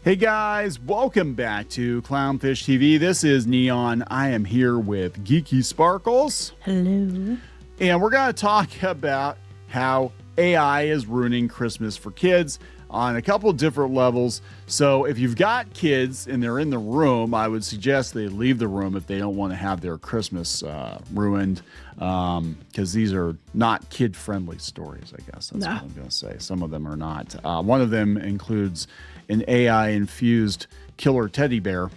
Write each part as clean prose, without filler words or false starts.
Hey guys, welcome back to Clownfish TV. This is Kneon. I am here with Geeky Sparkles. Hello. And we're going to talk about how AI is ruining Christmas for kids on a couple of different levels. So if you've got kids and they're in the room, I would suggest they leave the room if they don't want to have their Christmas ruined, because these are not kid-friendly stories, I guess. That's what I'm going to say. Some of them are not. One of them includes an AI-infused killer teddy bear.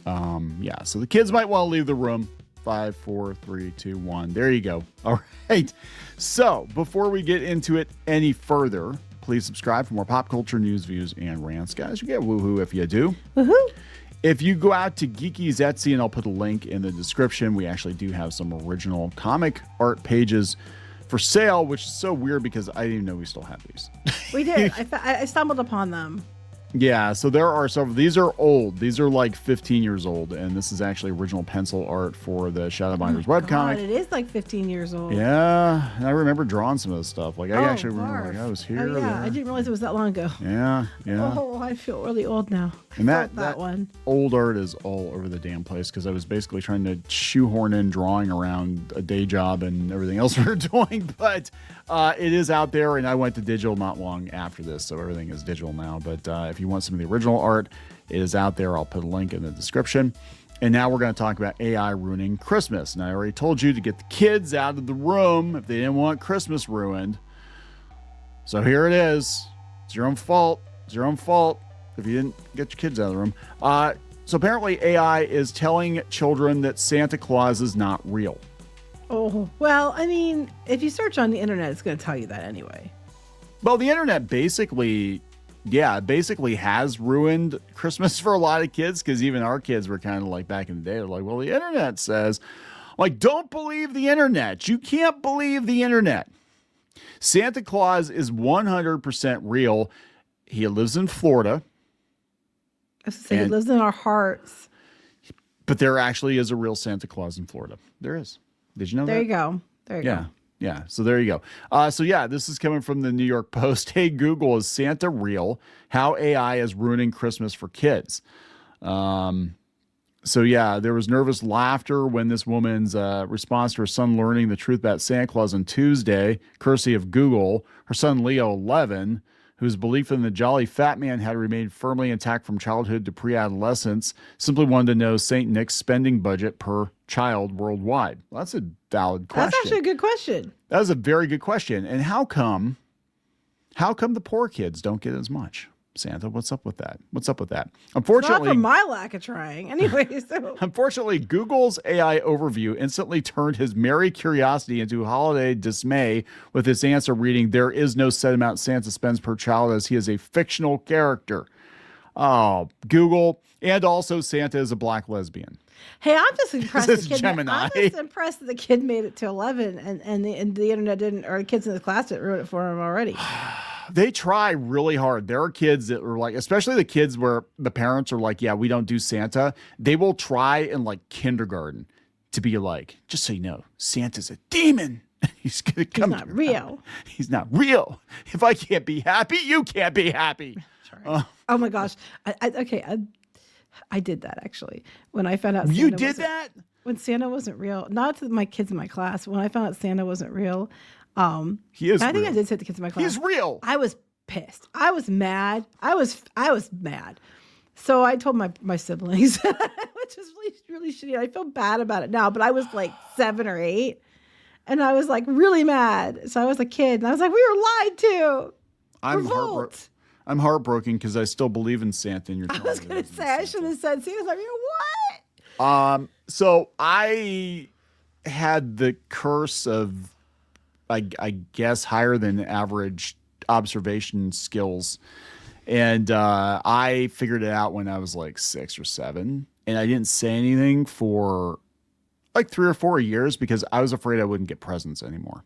So the kids might want to leave the room. 5, 4, 3, 2, 1. There you go. All right. So before we get into it any further, please subscribe for more pop culture news, views, and rants. Guys, you get woohoo if you do. Woohoo. If you go out to Geeky's Etsy, and I'll put a link in the description, we actually do have some original comic art pages for sale, which is so weird because I didn't even know we still have these. We did. I stumbled upon them. Yeah, so there are several. These are old. These are like 15 years old, and this is actually original pencil art for the Shadowbinders webcomic. It is like 15 years old. Yeah, and I remember drawing some of this stuff. Like I actually remember, like I was here. Oh yeah, I didn't realize it was that long ago. Yeah. Oh, I feel really old now. And that one. Old art is all over the damn place because I was basically trying to shoehorn in drawing around a day job and everything else we were doing. But it is out there, and I went to digital not long after this, so everything is digital now. But if you want some of the original art, it is out there. I'll put a link in the description. And now we're going to talk about AI ruining Christmas. And I already told you to get the kids out of the room if they didn't want Christmas ruined. So here it is. It's your own fault. It's your own fault if you didn't get your kids out of the room. So apparently AI is telling children that Santa Claus is not real. Oh, well, I mean, if you search on the internet, it's going to tell you that anyway. Well, the internet basically has ruined Christmas for a lot of kids, because even our kids were kind of like back in the day, they're like, well, the internet says, like, don't believe the internet. You can't believe the internet. Santa Claus is 100% real. He lives in Florida. I was say he lives in our hearts. But there actually is a real Santa Claus in Florida. There is. Did you know that? There you go. There you go. Yeah. So there you go. This is coming from the New York Post. Hey, Google, is Santa real? How AI is ruining Christmas for kids. There was nervous laughter when this woman's response to her son learning the truth about Santa Claus on Tuesday, courtesy of Google. Her son, Leo, 11, whose belief in the jolly fat man had remained firmly intact from childhood to pre-adolescence, simply wanted to know St. Nick's spending budget per child worldwide. Well, that's a valid question. That's actually a good question. That is a very good question. And how come the poor kids don't get as much? Santa, what's up with that? Unfortunately, not for my lack of trying. Anyway, so unfortunately, Google's AI overview instantly turned his merry curiosity into holiday dismay with its answer reading, "There is no set amount Santa spends per child as he is a fictional character." Oh, Google. And also Santa is a black lesbian. Hey, I'm just impressed. This is Gemini. I'm just impressed that the kid made it to 11 and the internet didn't, or the kids in the class didn't ruin it for him already. They try really hard. There are kids that are like, especially the kids where the parents are like, yeah, we don't do Santa. They will try in like kindergarten to be like, just so you know, Santa's a demon. He's going to come. He's not real. He's not real. If I can't be happy, you can't be happy. Oh my gosh. I did that actually. When I found out you did that? When Santa wasn't real, not to my kids in my class, when I found out Santa wasn't real, he is. I think real. I did say to the kids in my class. He's real. I was pissed. I was mad. I was mad. So I told my siblings, which is really, really shitty. I feel bad about it now, but I was like 7 or 8, and I was like really mad. So I was a kid, and I was like, we were lied to. Revolt. I'm heartbroken because I still believe in Santa. And you're I was going to say, I should have said Santa's not real. What? So I had the curse of, I guess, higher than average observation skills. And I figured it out when I was like 6 or 7. And I didn't say anything for like 3 or 4 years because I was afraid I wouldn't get presents anymore.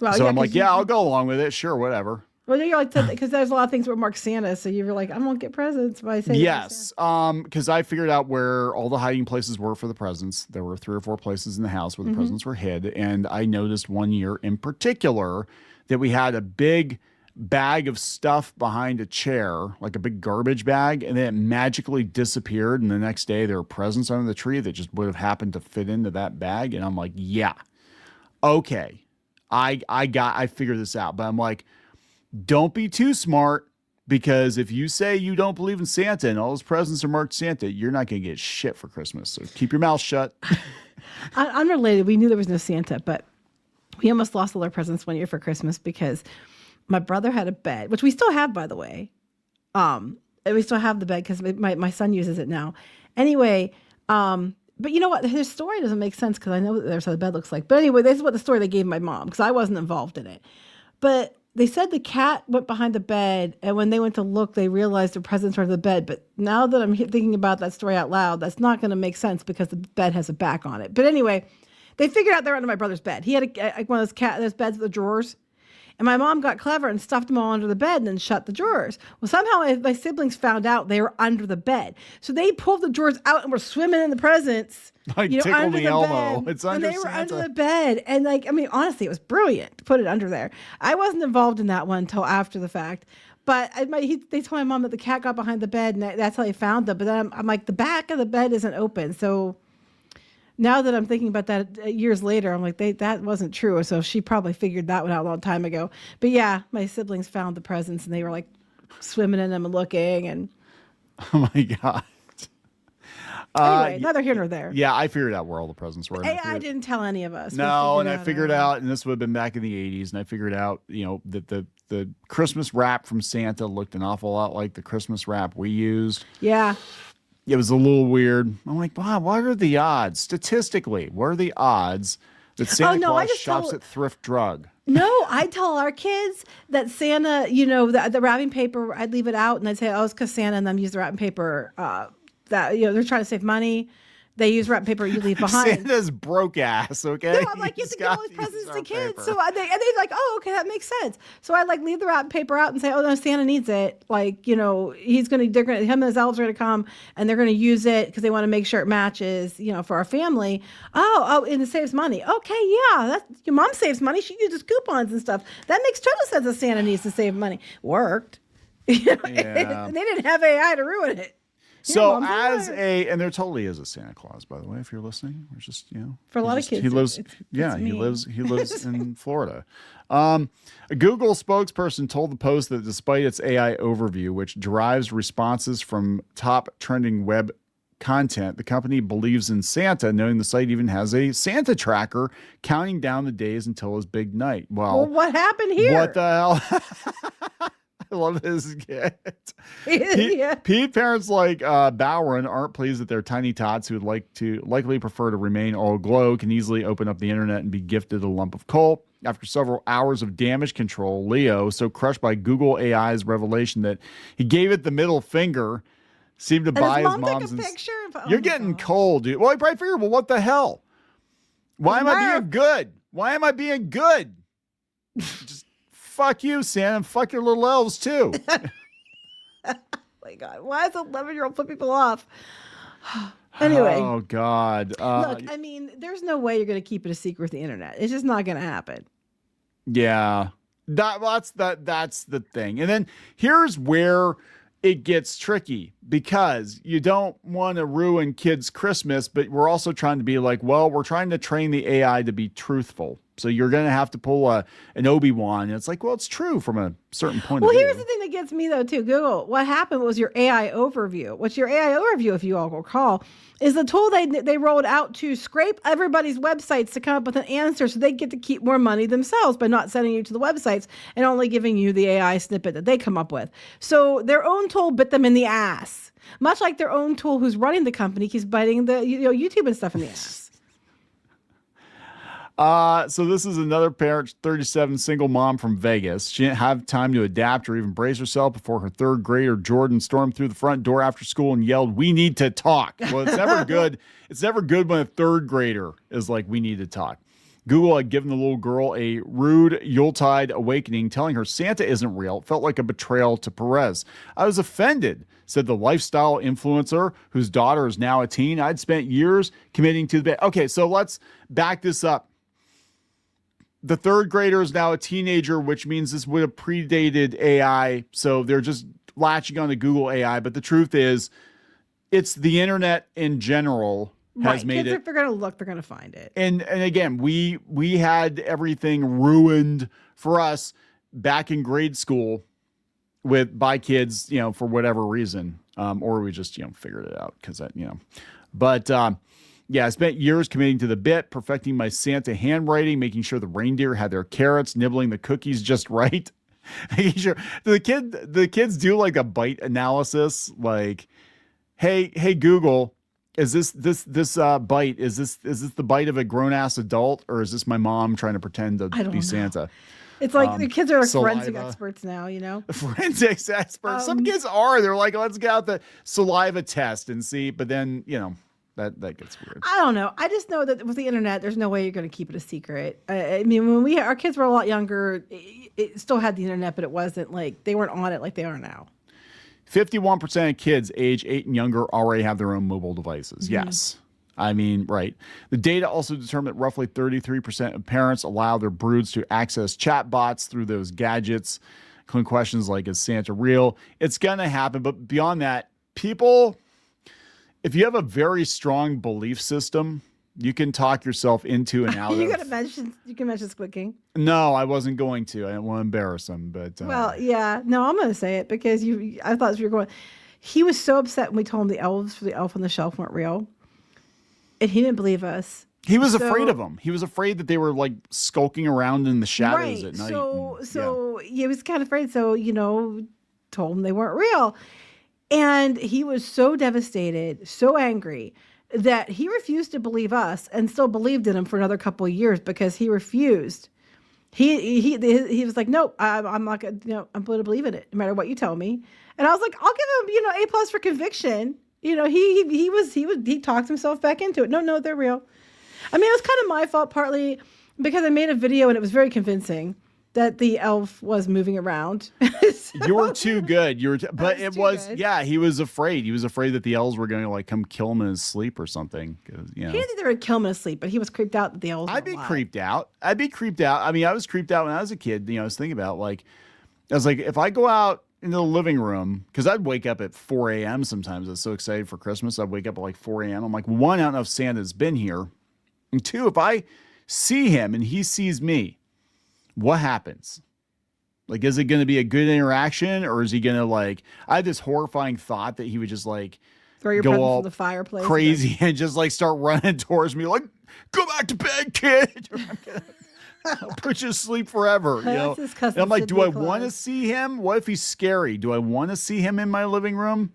Well, so I'm like, I'll go along with it. Sure, whatever. Well, you're like, because there's a lot of things where marked Santa, so you were like, I won't get presents by saying yes, because I figured out where all the hiding places were for the presents. There were 3 or 4 places in the house where the presents were hid, and I noticed one year in particular that we had a big bag of stuff behind a chair, like a big garbage bag, and then it magically disappeared. And the next day there were presents under the tree that just would have happened to fit into that bag. And I'm like, yeah, okay. I figured this out. But I'm like, don't be too smart, because if you say you don't believe in Santa and all those presents are marked Santa, you're not going to get shit for Christmas. So keep your mouth shut. Unrelated, we knew there was no Santa, but we almost lost all our presents one year for Christmas because my brother had a bed, which we still have, by the way. And we still have the bed because my son uses it now. Anyway, but you know what? His story doesn't make sense because I know there's how the bed looks like. But anyway, this is what the story they gave my mom because I wasn't involved in it. But they said the cat went behind the bed, and when they went to look, they realized the presents were under the bed. But now that I'm thinking about that story out loud, that's not going to make sense because the bed has a back on it. But anyway, they figured out they were under my brother's bed. He had one of those beds with the drawers. And my mom got clever and stuffed them all under the bed and then shut the drawers. Well, somehow my siblings found out they were under the bed. So they pulled the drawers out and were swimming in the presents. Like Tickle under Me the Elmo. bed. It's under And they were Santa. under the bed. And honestly, it was brilliant to put it under there. I wasn't involved in that one until after the fact. But they told my mom that the cat got behind the bed and that's how they found them. But then I'm like, the back of the bed isn't open. So now that I'm thinking about that years later, I'm like, that wasn't true. So she probably figured that one out a long time ago. But yeah, my siblings found the presents and they were like swimming in them and looking. And Oh my God. anyway, neither here nor there. Yeah, I figured out where all the presents were. I didn't tell any of us. No, and I figured out, and this would have been back in the 80s, and I figured out, that the Christmas wrap from Santa looked an awful lot like the Christmas wrap we used. Yeah. It was a little weird. I'm like, wow, what are the odds? Statistically, what are the odds that Santa Claus shops at Thrift Drug? No, I tell our kids that Santa, the wrapping paper, I'd leave it out and I'd say, oh, it's because Santa and them use the wrapping paper that, they're trying to save money. They use wrapping paper you leave behind. Santa's broke ass, okay? No, I'm like, you have to give all these presents to kids. So they're like, oh, okay, that makes sense. So I leave the wrapping paper out and say, oh no, Santa needs it. Like, him and his elves are gonna come and they're gonna use it because they want to make sure it matches, for our family. Oh, and it saves money. Okay, yeah, your mom saves money. She uses coupons and stuff. That makes total sense that Santa needs to save money. Worked. Yeah. And they didn't have AI to ruin it. So and there totally is a Santa Claus, by the way, if you're listening. We're just, for a lot of kids, he lives in Florida. A Google spokesperson told the Post that despite its AI overview, which derives responses from top trending web content, the company believes in Santa, knowing the site even has a Santa tracker counting down the days until his big night. Well, what happened here? What the hell? I love this kid. Yeah. Pete parents like Bowron aren't pleased that their tiny tots who would likely prefer to remain all glow can easily open up the internet and be gifted a lump of coal. After several hours of damage control, Leo, so crushed by Google AI's revelation that he gave it the middle finger, seemed to buy his mom's. Picture of, You're getting cold, dude. Well, he probably figured, well, what the hell? Why am I being good? Why am I being good? Just fuck you, Santa, and fuck your little elves too. Oh my God, why does 11-year-old put people off? Anyway. Oh God. Look, there's no way you're going to keep it a secret with the internet. It's just not going to happen. Yeah, that's the thing. And then here's where it gets tricky, because you don't want to ruin kids' Christmas, but we're also trying to be like, well, we're trying to train the AI to be truthful. So you're going to have to pull an Obi-Wan. And it's like, well, it's true from a certain point of view. Well, here's the thing that gets me, though, too. Google, what happened was your AI overview. What's your AI overview, if you all recall, is the tool they rolled out to scrape everybody's websites to come up with an answer so they get to keep more money themselves by not sending you to the websites and only giving you the AI snippet that they come up with. So their own tool bit them in the ass, much like their own tool who's running the company keeps biting the YouTube and stuff in the ass. So this is another parent, 37, single mom from Vegas. She didn't have time to adapt or even brace herself before her third grader, Jordan, stormed through the front door after school and yelled, "We need to talk." Well, it's never good. It's never good when a third grader is like, "We need to talk." Google had given the little girl a rude Yuletide awakening, telling her Santa isn't real. It felt like a betrayal to Perez. "I was offended," said the lifestyle influencer, whose daughter is now a teen. "I'd spent years committing to the bed." Okay, so let's back this up. The third grader is now a teenager, which means this would have predated AI. So they're just latching on to Google AI. But the truth is, it's the internet in general has made Kids, it. if they're gonna look, they're gonna find it. And again, we had everything ruined for us back in grade school by kids, for whatever reason, or we just figured it out because that But yeah, I spent years committing to the bit, perfecting my Santa handwriting, making sure the reindeer had their carrots, nibbling the cookies just right. Making sure the kids do like a bite analysis, like, hey Google, is this bite? Is this the bite of a grown ass adult, or is this my mom trying to pretend to be know. Santa? It's like the kids are like saliva. forensic experts now, Forensics experts. Some kids are. They're like, let's get out the saliva test and see. But then that gets weird. I don't know. I just know that with the internet, there's no way you're going to keep it a secret. I mean, when our kids were a lot younger, it still had the internet, but it wasn't like they weren't on it like they are now. 51% of kids age 8 and younger already have their own mobile devices. Mm-hmm. Yes. I mean, right. The data also determined that roughly 33% of parents allow their broods to access chatbots through those gadgets, including questions like, is Santa real? It's going to happen. But beyond that, people, if you have a very strong belief system, you can talk yourself into and out you can mention Squid King. No, I wasn't going to. I don't want to embarrass him. But well, yeah. No, I'm going to say it because I thought you were going. He was so upset when we told him the elves for the elf on the shelf weren't real. And he didn't believe us. He was afraid of them. He was afraid that they were like skulking around in the shadows at night. So he was kind of afraid. So, told him they weren't real. And he was so devastated, so angry that he refused to believe us and still believed in him for another couple of years because he refused. He was like, nope, I'm not going to, I'm going to believe in it no matter what you tell me. And I was like, I'll give him, A+ for conviction. He talked himself back into it. No, they're real. I mean, it was kind of my fault partly because I made a video and it was very convincing that the elf was moving around. So, you were too good. But it was, good. Yeah, he was afraid. He was afraid that the elves were going to like come kill him in his sleep or something. He didn't think they would kill him in his sleep, but he was creeped out that the elves I'd be creeped out. I mean, I was creeped out when I was a kid. I was thinking about I was like, if I go out into the living room, because I'd wake up at 4 a.m. sometimes. I was so excited for Christmas. I'd wake up at like 4 a.m. I'm like, one, I don't know if Santa's been here. And two, if I see him and he sees me, what happens? Like, is it going to be a good interaction, or is he going to I had this horrifying thought that he would just throw your presents in the fireplace, crazy, and just start running towards me, like, go back to bed, kid. I'll put you to sleep forever. And I'm like, do I want to see him? What if he's scary? Do I want to see him in my living room?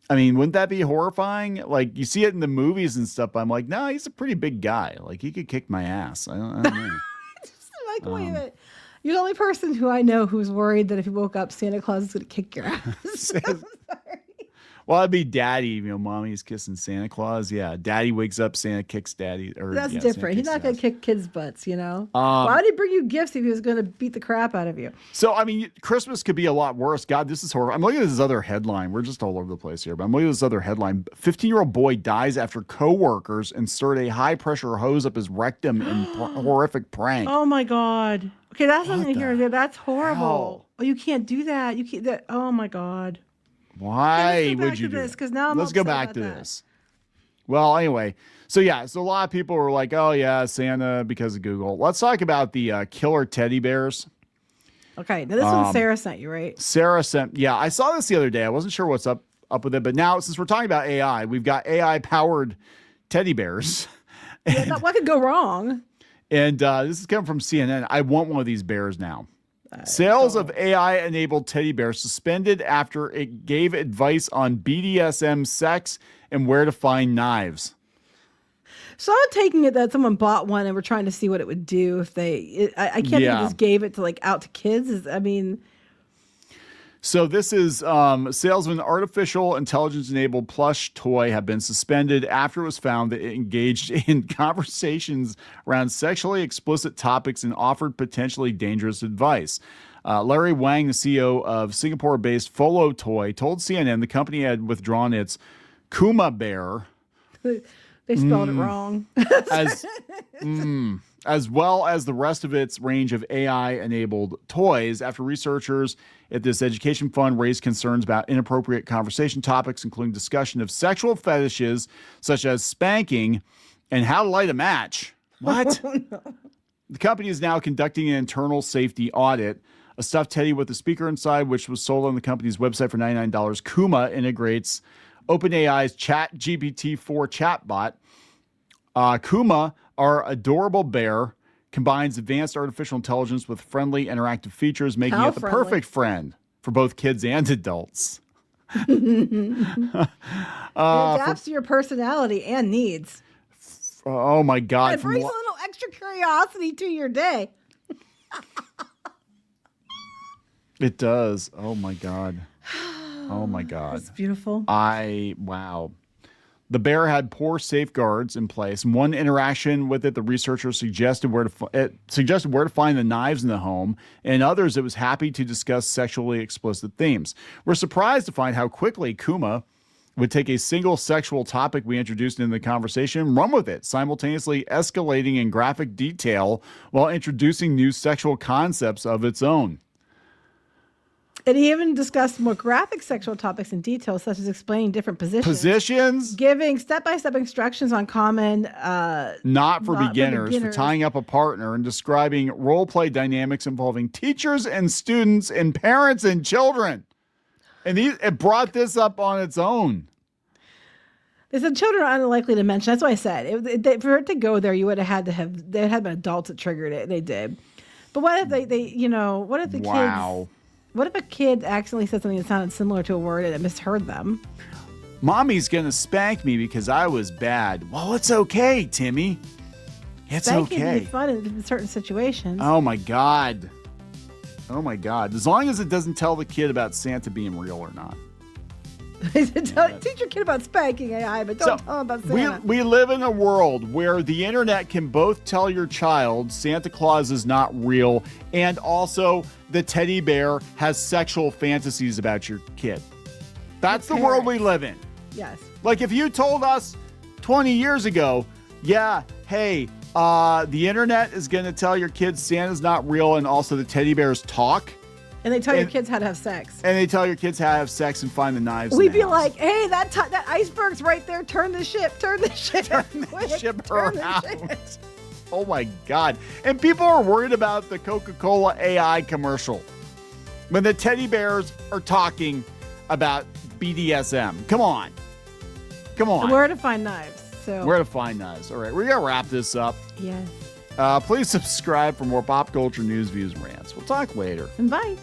I mean, wouldn't that be horrifying? Like, you see it in the movies and stuff. But I'm like, no, he's a pretty big guy. Like, he could kick my ass. I don't know. Wait a minute. You're the only person who I know who's worried that if you woke up, Santa Claus is going to kick your ass. I'm sorry. Well, that'd be daddy. Mommy's kissing Santa Claus. Yeah. Daddy wakes up, Santa kicks daddy. That's different. He's not going to kick kids' butts, Why would he bring you gifts if he was going to beat the crap out of you? So, I mean, Christmas could be a lot worse. God, this is horrible. I'm looking at this other headline. We're just all over the place here, but I'm looking at this other headline. 15-year-old boy dies after coworkers insert a high-pressure hose up his rectum in horrific prank. Oh, my God. Okay, that's something here. That's horrible. Hell? Oh, you can't do that. You can't. Oh, my God. Why would you do this? Because now let's go back to this. Well, anyway, so a lot of people were like, "Oh yeah, Santa," because of Google. Let's talk about the killer teddy bears. Okay, now this one Sarah sent you, right? Sarah sent. Yeah, I saw this the other day. I wasn't sure what's up with it, but now since we're talking about AI, we've got AI powered teddy bears. What could go wrong? And this is coming from CNN. I want one of these bears now. Sales of AI-enabled teddy bears suspended after it gave advice on BDSM sex and where to find knives. So I'm taking it that someone bought one and we're trying to see what it would do if they. I can't think just gave it to out to kids. So this is sales of an artificial intelligence-enabled plush toy have been suspended after it was found that it engaged in conversations around sexually explicit topics and offered potentially dangerous advice. Larry Wang, the CEO of Singapore-based Folo Toy, told CNN the company had withdrawn its Kuma Bear. They spelled it wrong. as well as the rest of its range of AI-enabled toys, after researchers at this education fund raised concerns about inappropriate conversation topics, including discussion of sexual fetishes such as spanking and how to light a match. What? Oh, no. The company is now conducting an internal safety audit. A stuffed teddy with a speaker inside, which was sold on the company's website for $99. Kuma integrates OpenAI's ChatGPT-4 chatbot. Kuma, our adorable bear, combines advanced artificial intelligence with friendly interactive features, making it the perfect friend for both kids and adults. It adapts to your personality and needs. Oh my God. It brings a little extra curiosity to your day. It does. Oh my God. Oh my God. That's beautiful. Wow. The bear had poor safeguards in place. In one interaction with it, the researchers suggested where to find the knives in the home. In others, it was happy to discuss sexually explicit themes. We're surprised to find how quickly Kuma would take a single sexual topic we introduced in the conversation and run with it, simultaneously escalating in graphic detail while introducing new sexual concepts of its own. And he even discussed more graphic sexual topics in detail, such as explaining different positions, giving step-by-step instructions on common, not for beginners, for tying up a partner, and describing role-play dynamics involving teachers and students and parents and children. And it brought this up on its own. They said children are unlikely to mention. That's what I said. For it to go there, you would have had to have. There had been adults that triggered it. They did. But what if what if the kids? What if a kid accidentally said something that sounded similar to a word and it misheard them? Mommy's gonna spank me because I was bad. Well, it's okay, Timmy. It's Spanking okay. can be fun in certain situations. Oh my God. Oh my God. As long as it doesn't tell the kid about Santa being real or not. Teach your kid about spanking AI, but don't tell him about Santa. We live in a world where the internet can both tell your child Santa Claus is not real, and also the teddy bear has sexual fantasies about your kid. That's the world we live in. Yes. Like if you told us 20 years ago, yeah, hey, the internet is going to tell your kids Santa's not real and also the teddy bears talk. And they tell your kids how to have sex. And they tell your kids how to have sex and find the knives. We'd be like, hey, that iceberg's right there. Turn the ship. Turn the ship. Turn the ship around. Oh my God. And people are worried about the Coca-Cola AI commercial when the teddy bears are talking about BDSM. Come on. Come on. Where to find knives. Where to find knives. All right, we're going to wrap this up. Yes. Please subscribe for more pop culture news, views, and rants. We'll talk later. And bye.